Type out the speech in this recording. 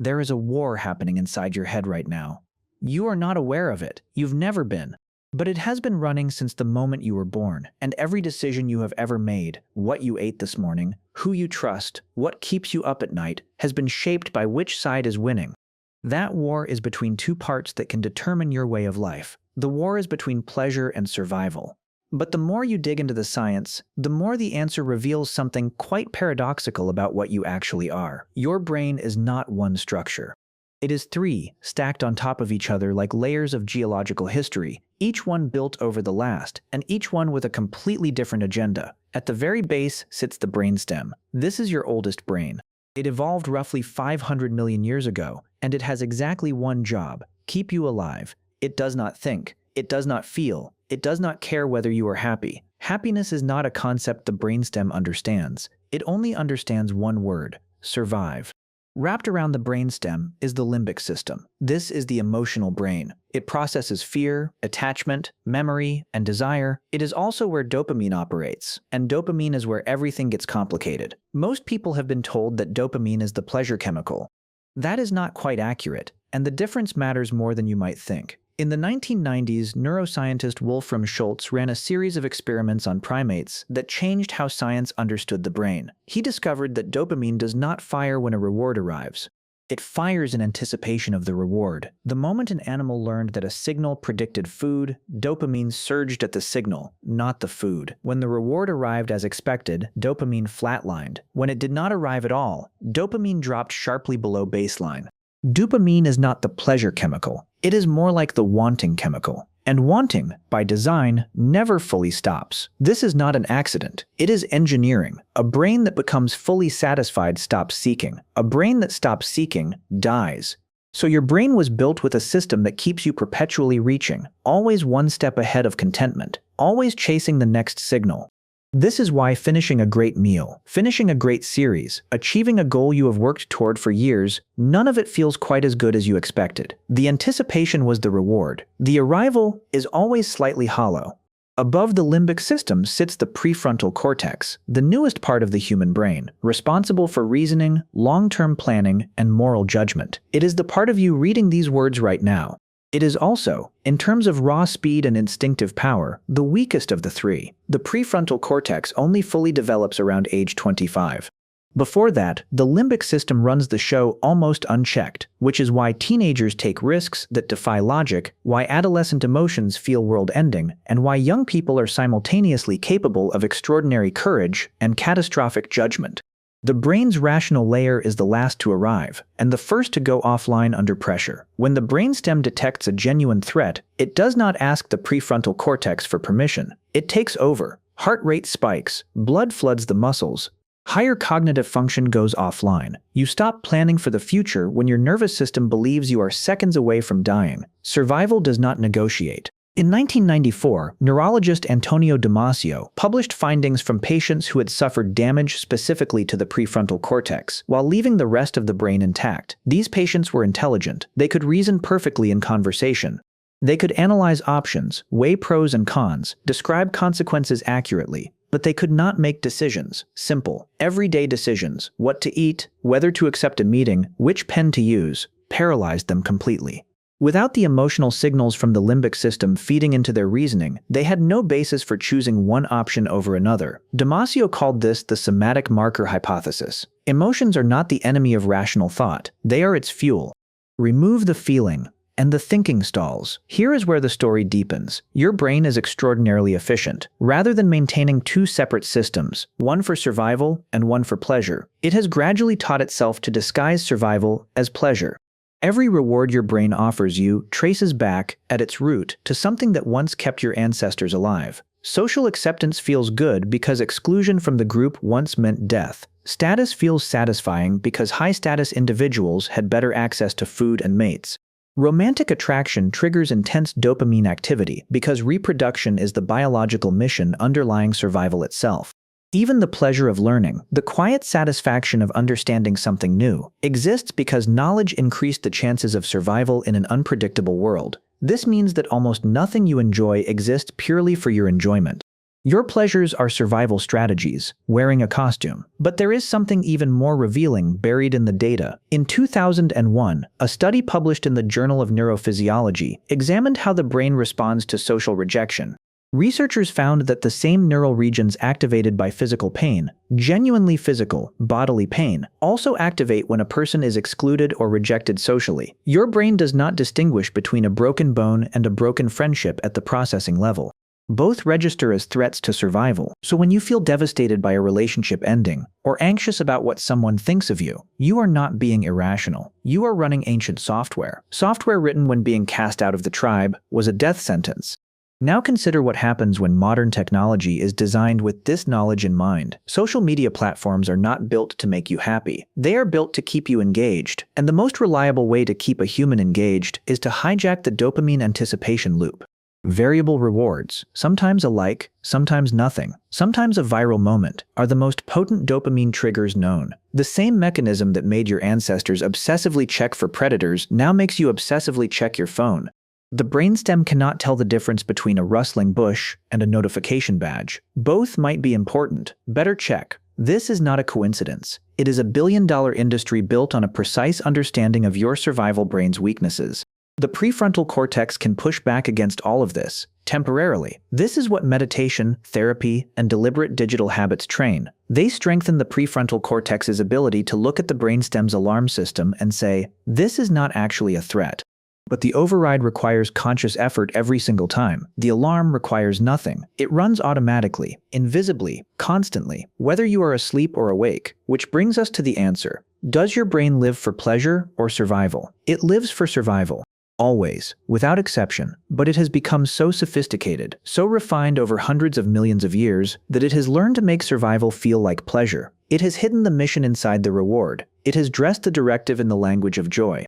There is a war happening inside your head right now. You are not aware of it. You've never been. But it has been running since the moment you were born, and every decision you have ever made, what you ate this morning, who you trust, what keeps you up at night, has been shaped by which side is winning. That war is between two parts that can determine your way of life. The war is between pleasure and survival. But the more you dig into the science, the more the answer reveals something quite paradoxical about what you actually are. Your brain is not one structure. It is three, stacked on top of each other like layers of geological history, each one built over the last, and each one with a completely different agenda. At the very base sits the brainstem. This is your oldest brain. It evolved roughly 500 million years ago, and it has exactly one job: keep you alive. It does not think. It does not feel. It does not care whether you are happy. Happiness is not a concept the brainstem understands. It only understands one word: survive. Wrapped around the brainstem is the limbic system. This is the emotional brain. It processes fear, attachment, memory, and desire. It is also where dopamine operates, and dopamine is where everything gets complicated. Most people have been told that dopamine is the pleasure chemical. That is not quite accurate, and the difference matters more than you might think. In the 1990s, neuroscientist Wolfram Schultz ran a series of experiments on primates that changed how science understood the brain. He discovered that dopamine does not fire when a reward arrives. It fires in anticipation of the reward. The moment an animal learned that a signal predicted food, dopamine surged at the signal, not the food. When the reward arrived as expected, dopamine flatlined. When it did not arrive at all, dopamine dropped sharply below baseline. Dopamine is not the pleasure chemical. It is more like the wanting chemical. And wanting, by design, never fully stops. This is not an accident. It is engineering. A brain that becomes fully satisfied stops seeking. A brain that stops seeking dies. So your brain was built with a system that keeps you perpetually reaching, always one step ahead of contentment, always chasing the next signal. This is why finishing a great meal, finishing a great series, achieving a goal you have worked toward for years, none of it feels quite as good as you expected. The anticipation was the reward. The arrival is always slightly hollow. Above the limbic system sits the prefrontal cortex, the newest part of the human brain, responsible for reasoning, long-term planning, and moral judgment. It is the part of you reading these words right now. It is also, in terms of raw speed and instinctive power, the weakest of the three. The prefrontal cortex only fully develops around age 25. Before that, the limbic system runs the show almost unchecked, which is why teenagers take risks that defy logic, why adolescent emotions feel world-ending, and why young people are simultaneously capable of extraordinary courage and catastrophic judgment. The brain's rational layer is the last to arrive, and the first to go offline under pressure. When the brainstem detects a genuine threat, it does not ask the prefrontal cortex for permission. It takes over. Heart rate spikes, blood floods the muscles. Higher cognitive function goes offline. You stop planning for the future when your nervous system believes you are seconds away from dying. Survival does not negotiate. In 1994, neurologist Antonio Damasio published findings from patients who had suffered damage specifically to the prefrontal cortex, while leaving the rest of the brain intact. These patients were intelligent. They could reason perfectly in conversation. They could analyze options, weigh pros and cons, describe consequences accurately, but they could not make decisions. Simple, everyday decisions, what to eat, whether to accept a meeting, which pen to use, paralyzed them completely. Without the emotional signals from the limbic system feeding into their reasoning, they had no basis for choosing one option over another. Damasio called this the somatic marker hypothesis. Emotions are not the enemy of rational thought. They are its fuel. Remove the feeling, and the thinking stalls. Here is where the story deepens. Your brain is extraordinarily efficient. Rather than maintaining two separate systems, one for survival and one for pleasure, it has gradually taught itself to disguise survival as pleasure. Every reward your brain offers you traces back, at its root, to something that once kept your ancestors alive. Social acceptance feels good because exclusion from the group once meant death. Status feels satisfying because high-status individuals had better access to food and mates. Romantic attraction triggers intense dopamine activity because reproduction is the biological mission underlying survival itself. Even the pleasure of learning, the quiet satisfaction of understanding something new, exists because knowledge increased the chances of survival in an unpredictable world. This means that almost nothing you enjoy exists purely for your enjoyment. Your pleasures are survival strategies, wearing a costume. But there is something even more revealing buried in the data. In 2001, a study published in the Journal of Neurophysiology examined how the brain responds to social rejection. Researchers found that the same neural regions activated by physical pain, genuinely physical, bodily pain, also activate when a person is excluded or rejected socially. Your brain does not distinguish between a broken bone and a broken friendship at the processing level. Both register as threats to survival, so when you feel devastated by a relationship ending, or anxious about what someone thinks of you, you are not being irrational. You are running ancient software. Software written when being cast out of the tribe was a death sentence. Now consider what happens when modern technology is designed with this knowledge in mind. Social media platforms are not built to make you happy. They are built to keep you engaged, and the most reliable way to keep a human engaged is to hijack the dopamine anticipation loop. Variable rewards, sometimes a like, sometimes nothing, sometimes a viral moment, are the most potent dopamine triggers known. The same mechanism that made your ancestors obsessively check for predators now makes you obsessively check your phone. The brainstem cannot tell the difference between a rustling bush and a notification badge. Both might be important. Better check. This is not a coincidence. It is a billion-dollar industry built on a precise understanding of your survival brain's weaknesses. The prefrontal cortex can push back against all of this, temporarily. This is what meditation, therapy, and deliberate digital habits train. They strengthen the prefrontal cortex's ability to look at the brainstem's alarm system and say, this is not actually a threat. But the override requires conscious effort every single time. The alarm requires nothing. It runs automatically, invisibly, constantly, whether you are asleep or awake. Which brings us to the answer. Does your brain live for pleasure or survival? It lives for survival. Always, without exception, but it has become so sophisticated, so refined over hundreds of millions of years, that it has learned to make survival feel like pleasure. It has hidden the mission inside the reward. It has dressed the directive in the language of joy.